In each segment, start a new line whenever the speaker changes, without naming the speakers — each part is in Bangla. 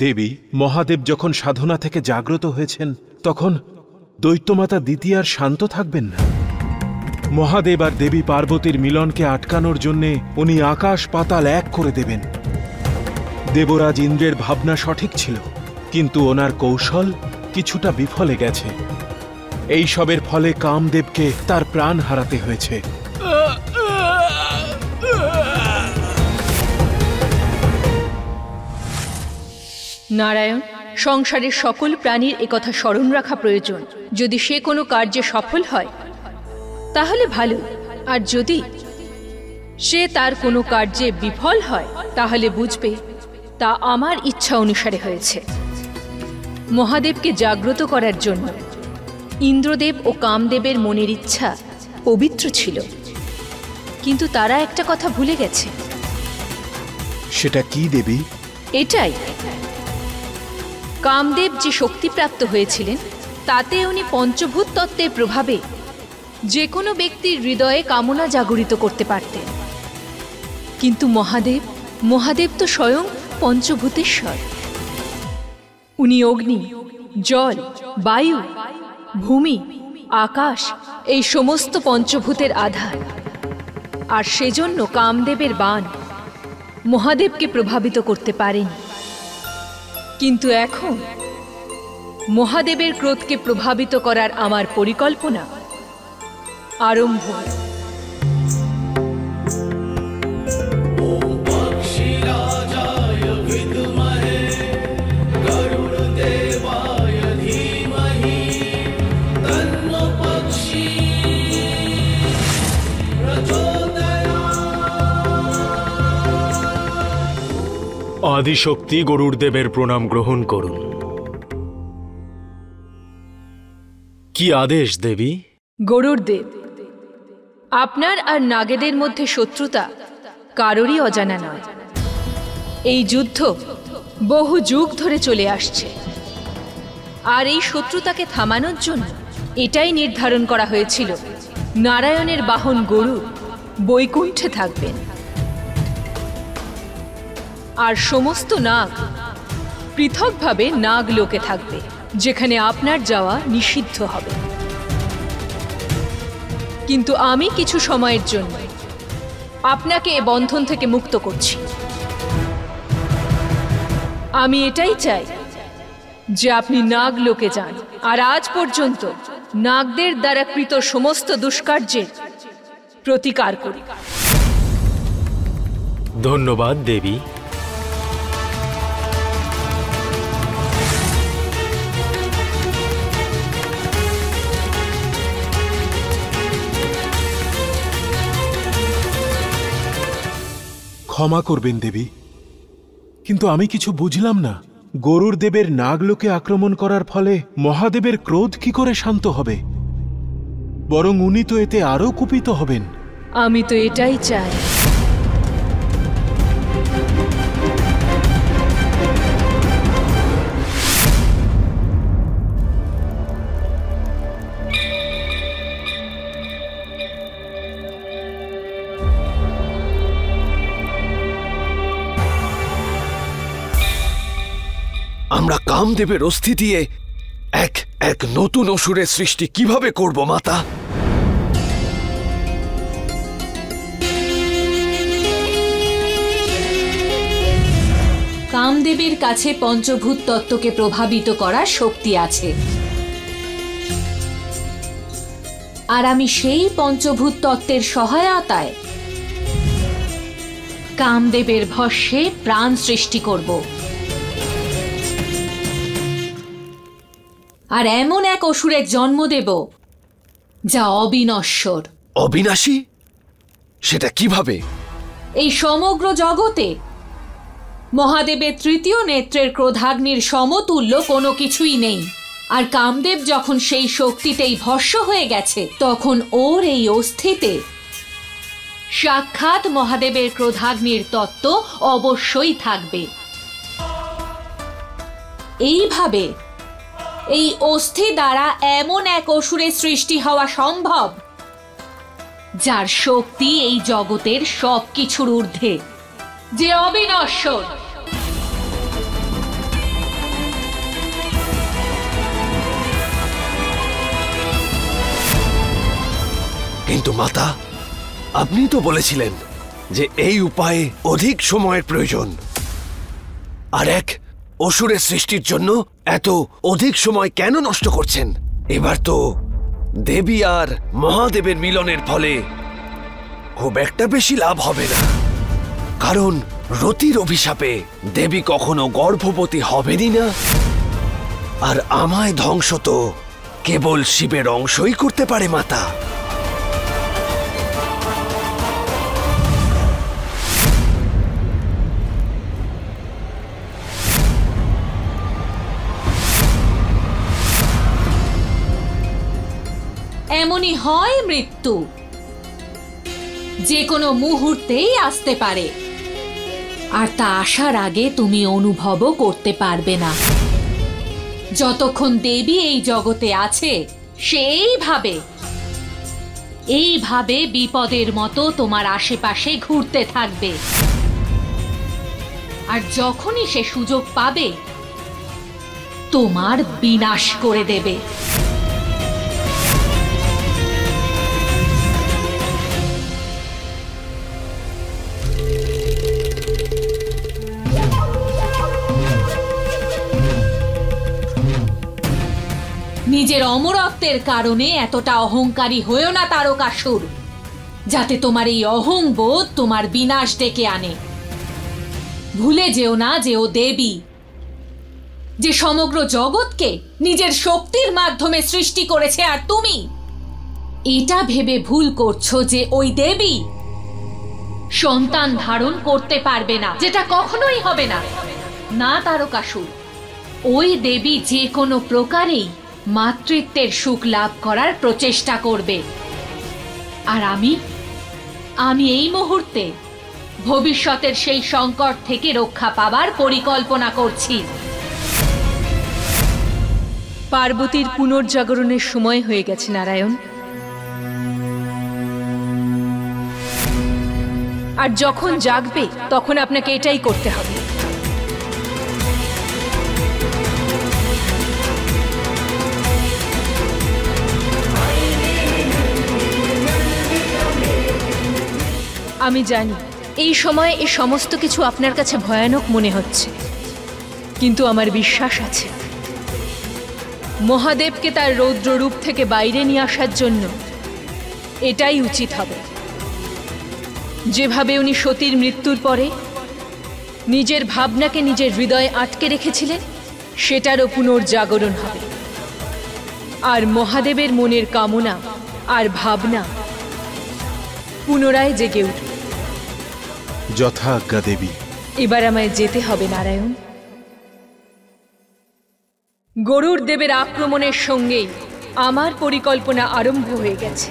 দেবী, মহাদেব যখন সাধনা থেকে জাগ্রত হয়েছেন তখন দৈত্যমাতা দ্বিতীয়ার শান্ত থাকবেন না। মহাদেব আর দেবী পার্বতীর মিলনকে আটকানোর জন্যে উনি আকাশ পাতাল এক করে দেবেন। দেবরাজ ইন্দ্রের ভাবনা সঠিক ছিল, কিন্তু ওনার কৌশল কিছুটা বিফলে গেছে। এই সবের ফলে কামদেবকে তার প্রাণ হারাতে হয়েছে।
নারায়ণ, সংসারের সকল প্রাণীর একথা স্মরণ রাখা প্রয়োজন। যদি সে কোনো কার্যে সফল হয় তাহলে ভালো, আর যদি সে তার কোনো কার্যে বিফল হয় তাহলে বুঝবে তা আমার ইচ্ছা অনুসারে হয়েছে। মহাদেবকে জাগ্রত করার জন্য ইন্দ্রদেব ও কামদেবের মনের ইচ্ছা পবিত্র ছিল, কিন্তু তারা একটা কথা ভুলে গেছে।
সেটা কি দেবী?
এটাই, কামদেব যে শক্তিপ্রাপ্ত হয়েছিলেন তাতে উনি পঞ্চভূত তত্ত্বের প্রভাবে যে কোনো ব্যক্তির হৃদয়ে কামনা জাগরিত করতে পারতেন, কিন্তু মহাদেব তো স্বয়ং পঞ্চভূতেশ্বর। উনি অগ্নি, জল, বায়ু, ভূমি, আকাশ এই সমস্ত পঞ্চভূতের আধার, আর সেজন্য কামদেবের বাণ মহাদেবকে প্রভাবিত করতে পারেনি। কিন্তু এখন মহাদেবের ক্রোধকে প্রভাবিত করার আমার পরিকল্পনা আরম্ভ।
আদিশক্তি গরুড়দেবের প্রণাম গ্রহণ করুন। কি আদেশ দেবী?
গরুড়দেব, আপনার আর নাগেদের মধ্যে শত্রুতা কারোরই অজানা নয়। এই যুদ্ধ বহু যুগ ধরে চলে আসছে, আর এই শত্রুতাকে থামানোর জন্য এটাই নির্ধারণ করা হয়েছিল নারায়ণের বাহন গরু বৈকুণ্ঠে থাকবেন, আর সমস্ত নাগ পৃথকভাবে নাগলোকে থাকবে, যেখানে আপনার যাওয়া নিষিদ্ধ হবে। কিন্তু আমি কিছু সময়ের জন্য আপনাকে এ বন্ধন থেকে মুক্ত করছি। আমি এটাই চাই যে আপনি নাগলোকে যান, আর আজ পর্যন্ত নাগদের দ্বারা কৃত সমস্ত দুষ্কার্যের প্রতিকার করি।
ধন্যবাদ দেবী।
ক্ষমা করবেন দেবী, কিন্তু আমি কিছু বুঝলাম না। গরুড় দেবের নাগলোকে আক্রমণ করার ফলে মহাদেবের ক্রোধ কি করে শান্ত হবে? বরং উনি তো এতে আরও কুপিত হবেন।
আমি তো এটাই চাই।
আমরা কামদেবের অস্থি দিয়ে এক নতুন অসুরের সৃষ্টি কিভাবে করব মাতা?
কামদেবের কাছে পঞ্চভূত তত্ত্বকে প্রভাবিত করার শক্তি আছে, আর আমি সেই পঞ্চভূত তত্ত্বের সহায়তায় কামদেবের ভস্যে প্রাণ সৃষ্টি করব, আর এমন এক অসুরের জন্ম দেব যা অবিনশ্বর।
অবিনাশী? সেটা কিভাবে?
এই সমগ্র জগতে মহাদেবের তৃতীয় নেত্রের ক্রোধাগ্নির সমতুল্য কোনো কিছুই নেই, আর কামদেব যখন সেই শক্তিতেই ভস্য হয়ে গেছে তখন ওর এই অস্থিতে সাক্ষাৎ মহাদেবের ক্রোধাগ্নির তত্ত্ব অবশ্যই থাকবে। এইভাবে এই অস্থি দ্বারা এমন এক অসুরের সৃষ্টি হওয়া সম্ভব যার শক্তি এই জগতের সবকিছুর ঊর্ধ্বে, যে অবিনশ্বর।
কিন্তু মাতা, আপনি তো বলেছিলেন যে এই উপায়ে অধিক সময়ের প্রয়োজন, আর এক অসুরের সৃষ্টির জন্য এত অধিক সময় কেন নষ্ট করছেন? এবার তো দেবী আর মহাদেবের মিলনের ফলে খুব একটা বেশি লাভ হবে না, কারণ রতির অভিশাপে দেবী কখনো গর্ভবতী হবেনই না, আর আমায় ধ্বংস তো কেবল শিবের অংশই করতে পারে মাতা।
এমনই হয় মৃত্যু, যে কোনো মুহূর্তেই আসতে পারে, আর তা আসার আগে তুমি অনুভবও করতে পারবে না। যতক্ষণ দেবী এই জগতে আছে সে এইভাবে বিপদের মতো তোমার আশেপাশে ঘুরতে থাকবে, আর যখনই সে সুযোগ পাবে তোমার বিনাশ করে দেবে। নিজের অমরত্বের কারণে এতটা অহংকারী হয়েও না তারকাসুর, যাতে তোমার এই অহংবোধ তোমার বিনাশ ডেকে আনে। ভুলে যেও না যে ও দেবী, যে সমগ্র জগৎকে নিজের শক্তির মাধ্যমে সৃষ্টি করেছে, আর তুমি এটা ভেবে ভুল করছো যে ওই দেবী সন্তান ধারণ করতে পারবে না, যেটা কখনোই হবে না। না তারকাসুর, ওই দেবী যে কোনো প্রকারেই মাতৃত্বের সুখ লাভ করার প্রচেষ্টা করবে, আর আমি এই মুহূর্তে ভবিষ্যতের সেই সংকট থেকে রক্ষা পাবার পরিকল্পনা করছি।
পার্বতীর পুনর্জাগরণের সময় হয়ে গেছে নারায়ণ, আর যখন জাগবে তখন আপনাকে এটাই করতে হবে। আমি জানি এই সময়ে এই সমস্ত কিছু আপনার কাছে ভয়ানক মনে হচ্ছে, কিন্তু আমার বিশ্বাস আছে মহাদেবকে তার রৌদ্র রূপ থেকে বাইরে নিয়ে আসার জন্য এটাই উচিত হবে। যেভাবে উনি সতীর মৃত্যুর পরে নিজের ভাবনাকে নিজের হৃদয়ে আটকে রেখেছিলেন, সেটারও পুনর্জাগরণ হবে, আর মহাদেবের মনের কামনা আর ভাবনা পুনরায় জেগে উঠবে।
যথা আজ্ঞা দেবী।
এবার আমায় যেতে হবে নারায়ণ। গরুর দেবের আক্রমণের সঙ্গেই আমার পরিকল্পনা আরম্ভ হয়ে গেছে।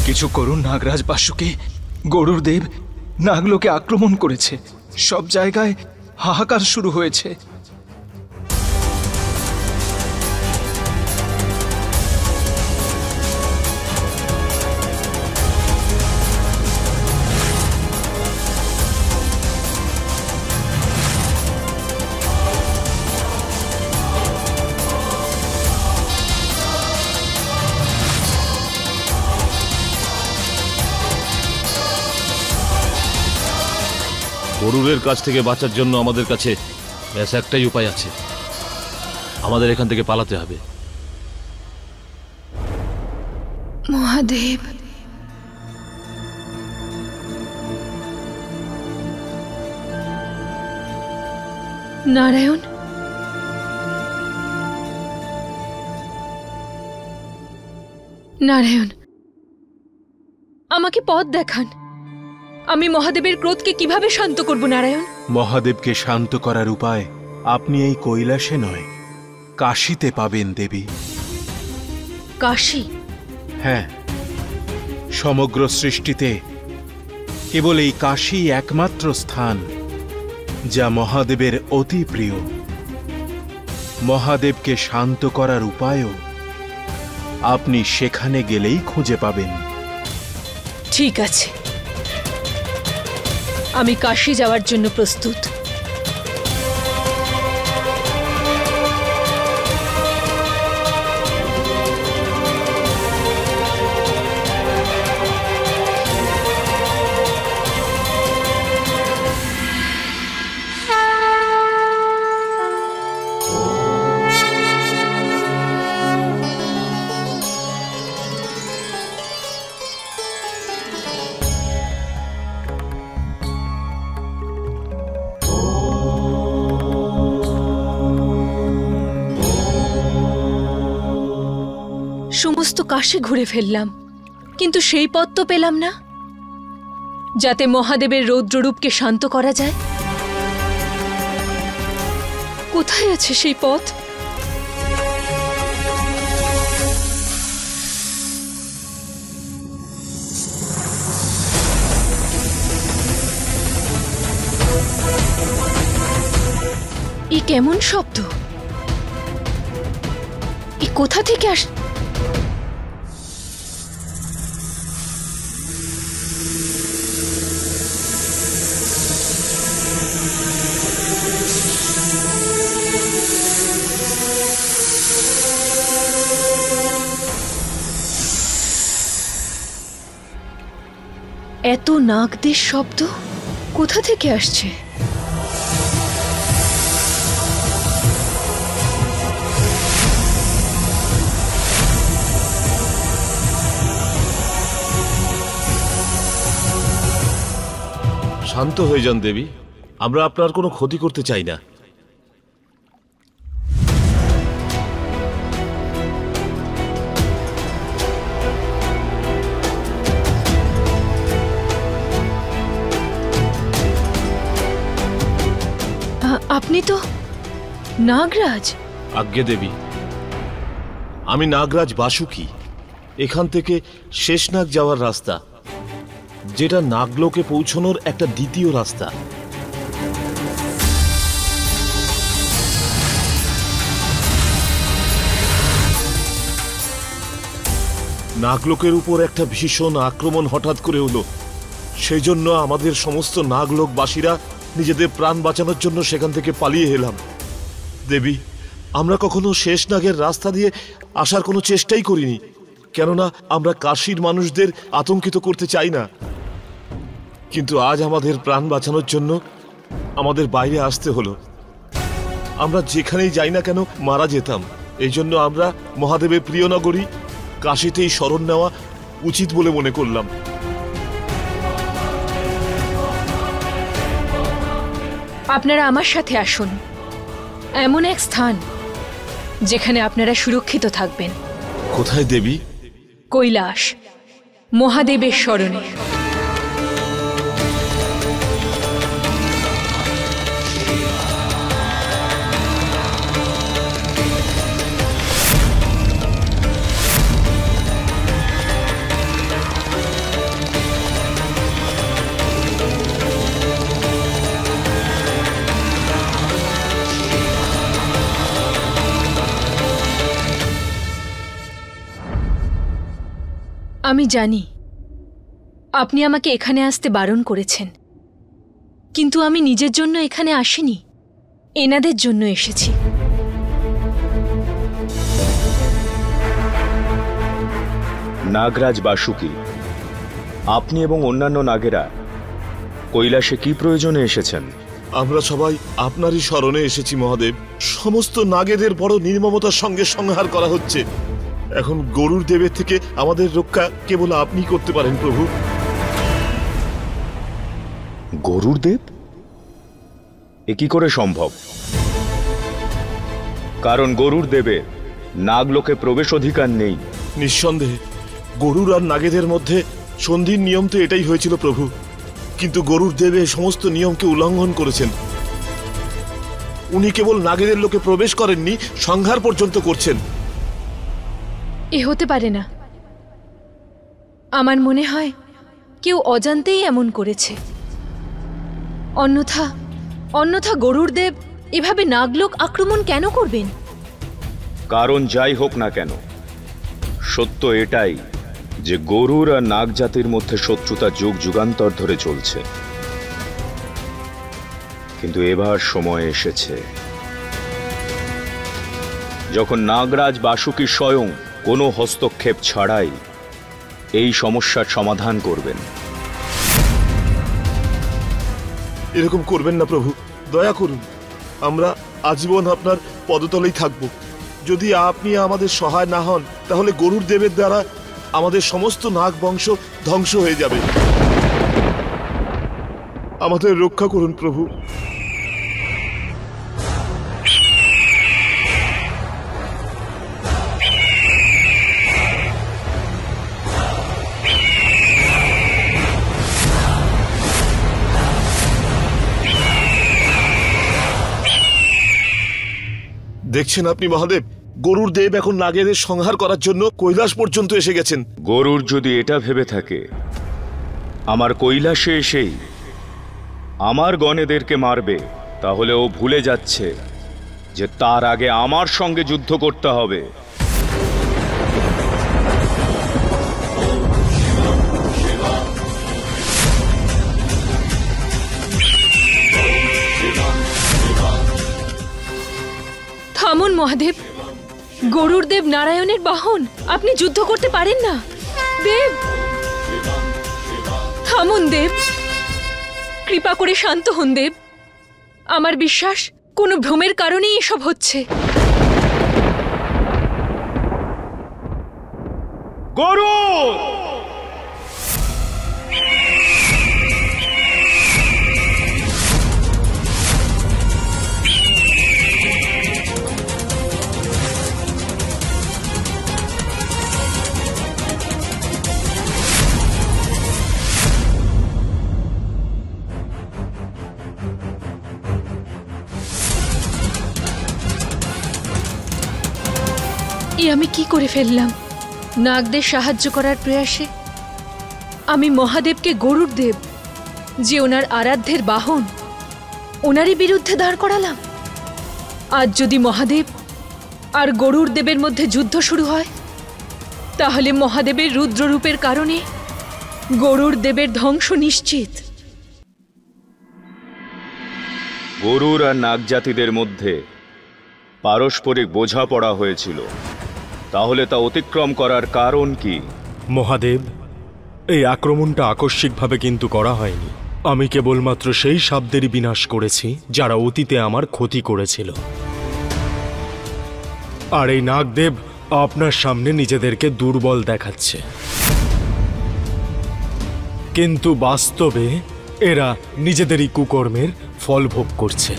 কিছু করুন নাগরাজ বাসুকে। গরুর দেব নাগলোকে আক্রমণ করেছে, সব জায়গায় হাহাকার শুরু হয়েছে।
গরুরের কাছ থেকে বাঁচার জন্য আমাদের কাছে ব্যাস একটাই উপায় আছে, আমাদের এখান থেকে পালাতে হবে।
মহাদেব, নারায়ণ, নারায়ণ, আমাকে পথ দেখান। আমি মহাদেবের ক্রোধকে কিভাবে শান্ত করব নারায়ণ?
মহাদেবকে শান্ত করার উপায় আপনি এই কৈলাসে নয়, কাশীতে পাবেন দেবী।
কাশী?
হ্যাঁ, সমগ্র সৃষ্টিতে কেবল এই কাশী একমাত্র স্থান যা মহাদেবের অতি প্রিয়। মহাদেবকে শান্ত করার উপায়ও আপনি সেখানে গেলেই খুঁজে পাবেন।
ঠিক আছে, আমি কাশী যাওয়ার জন্য প্রস্তুত। সমস্ত কাশী ঘুরে ফেললাম, কিন্তু সেই পথ তো পেলাম না যাতে মহাদেবের রৌদ্ররূপকে শান্ত করা যায়। কোথায় আছে সেই পথ? এ কেমন শব্দ? এ কোথা থেকে আস? এত নাগদের শব্দ কোথা থেকে আসছে?
শান্ত হয়ে যান দেবী, আমরা আপনার কোনো ক্ষতি করতে চাই না।
আপনি তো নাগরাজ।
আজ্ঞে দেবী, আমি নাগরাজ বাসুকি। এখান থেকে শেষনাগ যাওয়ার রাস্তা, যেটা নাগলোকে পৌঁছানোর একটা দ্বিতীয় রাস্তা। নাগলোকের উপর একটা ভীষণ আক্রমণ হঠাৎ করে হলো, সেই জন্য আমাদের সমস্ত নাগলোকবাসীরা নিজেদের প্রাণ বাঁচানোর জন্য সেখান থেকে পালিয়ে এলাম। দেবী, আমরা কখনো শেষনাগের রাস্তা দিয়ে আসার কোনো চেষ্টাই করিনি, কেননা আমরা কাশীর মানুষদের আতঙ্কিত করতে চাই না। কিন্তু আজ আমাদের প্রাণ বাঁচানোর জন্য আমাদের বাইরে আসতে হলো। আমরা যেখানেই যাই না কেন মারা যেতাম। এই জন্য আমরা মহাদেবের প্রিয় নগরী কাশীতেই শরণ নেওয়া উচিত বলে মনে করলাম।
আপনারা আমার সাথে আসুন, এমন এক স্থান যেখানে আপনারা সুরক্ষিত থাকবেন।
কোথায় দেবী?
কৈলাস, মহাদেবের শরণে। আমি জানি আপনি আমাকে এখানে আসতে বারণ করেছেন, কিন্তু আমি নিজের জন্য এখানে আসিনি, এনাদের জন্য এসেছি।
নাগরাজ বাসুকি, আপনি এবং অন্যান্য নাগেরা কৈলাসে কি প্রয়োজনে এসেছেন?
আমরা সবাই আপনারই শরণে এসেছি মহাদেব। সমস্ত নাগেদের বড় নির্মমতার সঙ্গে সংহার করা হচ্ছে। এখন গরুর দেবের থেকে আমাদের রক্ষা কেবল আপনি করতে পারেন প্রভু।
গরুর দেব? এ কি করে সম্ভব? কারণ গরুর দেবের নাগলোকে প্রবেশ অধিকার নেই।
নিঃসন্দেহে গরুর আর নাগেদের মধ্যে সন্ধির নিয়ম তো এটাই হয়েছিল প্রভু। কিন্তু গরুর দেব এই সমস্ত নিয়মকে উল্লঙ্ঘন করেছেন। উনি কেবল নাগেদের লোকে প্রবেশ করেননি, সংহার পর্যন্ত করছেন।
এ হতে পারে না। আমার মনে হয় কেউ অজান্তেই এমন করেছে। অন্যথা গরুর দেব এভাবে নাগলোক আক্রমণ কেন করবেন?
কারণ যাই হোক না কেন, সত্য এটাই যে গরুর আর নাগ জাতির মধ্যে শত্রুতা যুগ যুগান্তর ধরে চলছে। কিন্তু এবার সময় এসেছে যখন নাগরাজ বাসুকী স্বয়ং কোনো হস্তক্ষেপ ছাড়াই এই সমস্যার সমাধান করবেন।
এরকম করবেন না প্রভু, দয়া করুন। আমরা আজীবন আপনার পদতলেই থাকব। যদি আপনি আমাদের সহায় না হন তাহলে গরুর দেবের দ্বারা আমাদের সমস্ত নাগ বংশ ধ্বংস হয়ে যাবে। আমাদের রক্ষা করুন প্রভু। দেখছেন আপনি মহাদেব, গরুর দেব এখন নাগেদের সংহার করার জন্য কৈলাস পর্যন্ত এসে গেছেন।
গরুর যদি এটা ভেবে থাকে আমার কৈলাসে এসেই আমার গণেদেরকে মারবে, তাহলে ও ভুলে যাচ্ছে যে তার আগে আমার সঙ্গে যুদ্ধ করতে হবে।
থামুন মহাদেব, গরুর দেব নারায়ণের বাহন, আপনি যুদ্ধ করতে পারেন না। দেব, থামুন দেব, কৃপা করে শান্ত হন দেব। আমার বিশ্বাস কোনো ভ্রমের কারণেই এসব হচ্ছে।
গরু
আমি কি করে ফেললাম? নাগদের সাহায্য করার প্রয়াসে আমি মহাদেবকে গরুর দেব, যে ওনার আরাধ্যের বাহন, ওনারই বিরুদ্ধে দাঁড় করালাম। আজ যদি মহাদেব আর গরুর দেবের মধ্যে যুদ্ধ শুরু হয়, তাহলে মহাদেবের রুদ্ররূপের কারণে গরুর দেবের ধ্বংস নিশ্চিত।
গরুর আর নাগ জাতিদের মধ্যে পারস্পরিক বোঝাপড়া হয়েছিল, তাহলে তা অতিক্রম করার কারণ কি?
মহাদেব, এই আক্রমণটা আকস্মিকভাবে কিন্তু করা হয়নি। আমি কেবলমাত্র সেই শব্দেরই বিনাশ করেছি যারা অতীতে আমার ক্ষতি করেছিল। আর এই নাগদেব আপনার সামনে নিজেদেরকে দুর্বল দেখাচ্ছে, কিন্তু বাস্তবে এরা নিজেদেরই কুকর্মের ফল ভোগ করছে।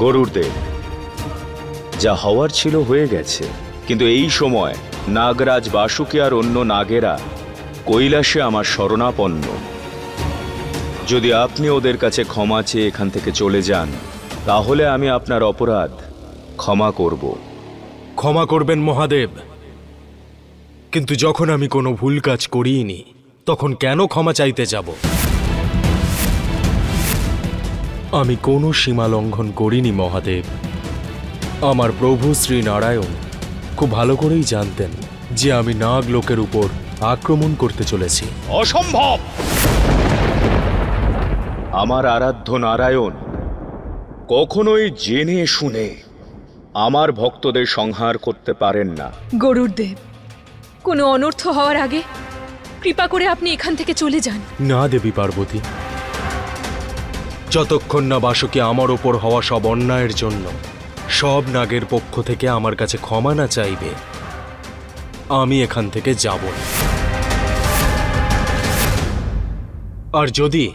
গরুর দেব, যা হওয়ার ছিল হয়ে গেছে, কিন্তু এই সময় নাগরাজ বাসুকী আর অন্য নাগেরা কৈলাসে আমার শরণাপন্ন। যদি আপনি ওদের কাছে ক্ষমা চেয়ে এখান থেকে চলে যান, তাহলে আমি আপনার অপরাধ ক্ষমা করব।
ক্ষমা করবেন মহাদেব, কিন্তু যখন আমি কোনো ভুল কাজ করিনি, তখন কেন ক্ষমা চাইতে যাব? আমি কোনো সীমা লঙ্ঘন করিনি মহাদেব। আমার প্রভু শ্রী নারায়ণ খুব ভালো করেই জানতেন যে আমি নাগ লোকের উপর আক্রমণ করতে চলেছি।
অসম্ভব! আমার আরাধ্য নারায়ণ কখনোই জেনে শুনে আমার ভক্তদের সংহার করতে পারেন না।
গরুর দেব, কোনো অনর্থ হওয়ার আগে কৃপা করে আপনি এখান থেকে চলে যান।
না দেবী পার্বতী, যতক্ষণ না বাসুকী আমার ওপর হওয়া সব অন্যায়ের জন্য সব নাগের পক্ষ থেকে আমার কাছে ক্ষমা না চাইবে, আমি এখান থেকে যাব না। আর যদি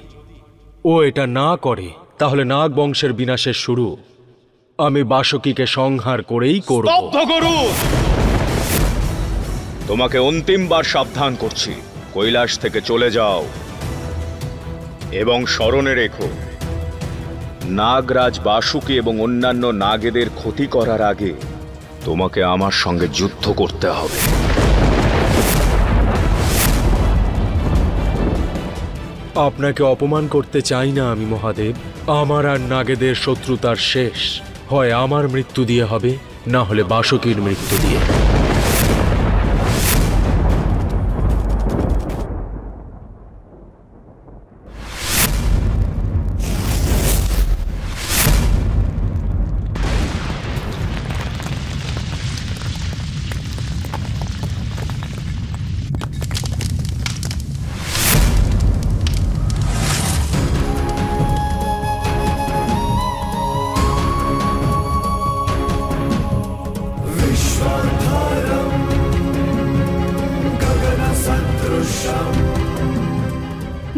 ও এটা না করে, তাহলে নাগ বংশের বিনাশের শুরু আমি বাসুকীকে সংহার করেই করব।
তোমাকে অন্তিমবার সাবধান করছি, কৈলাস থেকে চলে যাও এবং স্মরণে রেখো, নাগরাজ বাসুকি এবং অন্যান্য নাগেদের ক্ষতি করার আগে তোমাকে আমার সঙ্গে যুদ্ধ করতে হবে।
আপনাকে অপমান করতে চাই না আমি মহাদেব। আমার আর নাগেদের শত্রুতার শেষ হয় আমার মৃত্যু দিয়ে হবে, না হলে বাসুকীর মৃত্যু দিয়ে।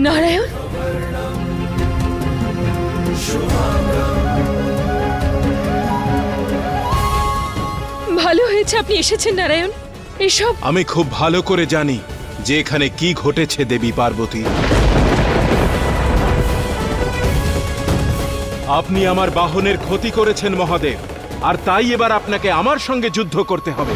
নারায়ণ, ভালো হয়েছে আপনি এসেছেন নারায়ণ। এসব
আমি খুব ভালো করে জানি যে এখানে কি ঘটেছে দেবী পার্বতী। আপনি আমার বাহনের ক্ষতি করেছেন মহাদেব, আর তাই এবার আপনাকে আমার সঙ্গে যুদ্ধ করতে হবে।